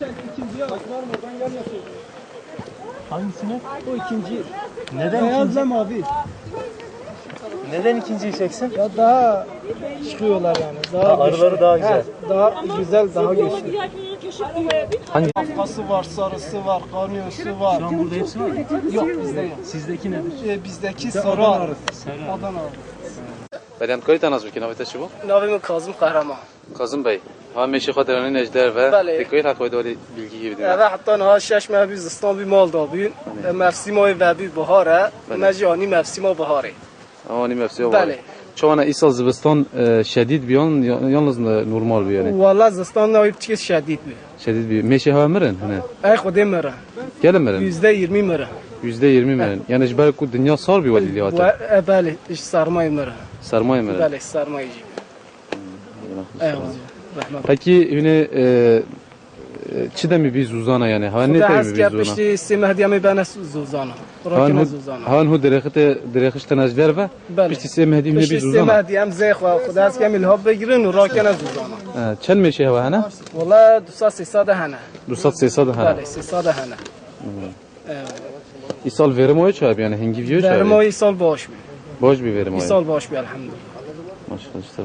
İkinciye bak var mı? Oradan gelmesin. Hangisini? O ikinci. Neden Beyazla mavi. Neden ikinciyi çeksin? Ya daha çıkıyorlar yani. Daha arıları güçlü. daha güzel. Daha güzel, daha güçlü. Hangi? Kafkası var, sarısı var, karniyosu var. Şu an burada hepsi var mı? Yok bizde yok. Sizdeki nedir? Bizdeki sarı arı. Sarı. Adana arı. Beden کاری تناس میکنه و تشبو Navim Kazım Kahraman. کازم بی هم میشه خاطر آن نجدر و بله. تکویت حق داری bilgi gibi değil mi? Evet hatta naha şeş mehbi zistan bir mal da bugün. Mevsim ve bir bahara. Mecani mevsim bahare. آنی مفسی بله. چون ایسال زمستان شدید بیان یالنز نورمال بیاره Valla zistan navib çıkış şiddet bir. شدید بی میشه ها مرن نه Ay kudem mera. گله مرن %20 mera. %20 مرن یعنی جبر کو دنیا سال بی ولی لیاتا Bale iş sarmayı mera. سرمایه مرن Bale sarmayıcı. Eyvallah. Rahmet. peki yine çide mi biz uzana yani ha ne ده temi هست biz که uzana پشتی سی مهدی همی بین زوزانا راکن زوزانا هان هو درخت نجدر و بله. پشتی سه مهدی می پشتی biz سی uzana مهدی هم زیخ و خدا هست که همی الهاب بگیرن و راکن زوزانا چند میشه ها نه والله 200 300 هنه 200 300 ها بله 300 هنه ایسال vermoy çay yani hangi video çay در ما ای سال باش بی boş bir ای vermoy سال باش بی الحمدلله maşallah işte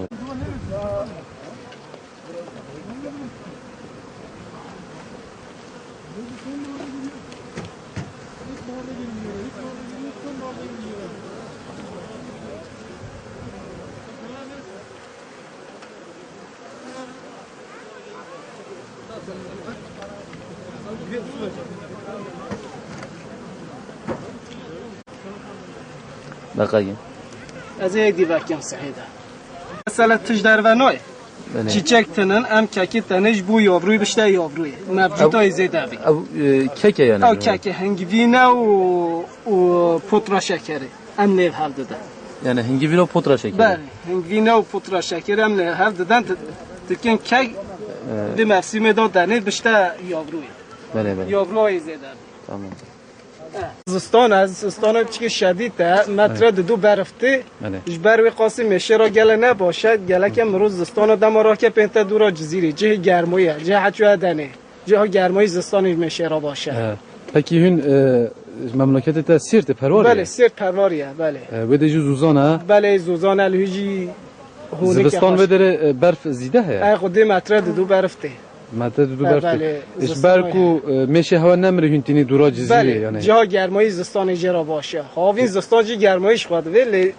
bakayım از یک دیوکیم سعیده مثلا تجدر و نوی çiçek tının em keki teniş bu yavruyu bişte yavruyu mevcut ay zeyde bi keke yani o keki hangivine o putra şekeri em nev hevde de yani hangi vilo potra şekeri بله هنگوینه و پوترا شکر هم نه هر دادن تکن که دی مفسیم داد دنه بشته یابروی bele bele یابروی زیده tamam زستان از زستان هم چی شدیده متر دو برفته بله جبر وی قاسم میشه را گله نباشد گله که مروز زستان دم را که پنت دورا جزیره جه گرمایه جه حچو دنه جه گرمای زستان میشه را باشه peki hün memleketi de Sirt'e pervar بله سیر پرواریه بله ve de Zuzana بله زوزان الهجی Zibistan ve de berf zide he ای خودی متر دو برفته Mete du berf بله İşber ku meşe hava nemre hüntini dura cizire بله yani جا گرمایی زستان جرا باشه هاوین زستان جی گرمایش خود ولی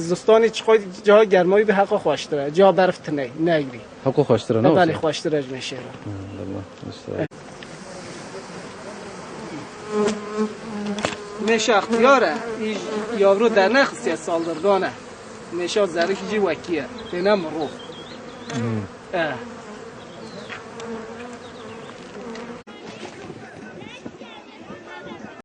زستانی چقدر جا گرمایی به حق خوشتره جا برف نه نگری hakkı hoştura ne بله olsun خوشتره میشه Allah işte میشه اختیاره یارو در نخصیت سالدردانه میشه زرش جی وکیه بینم رو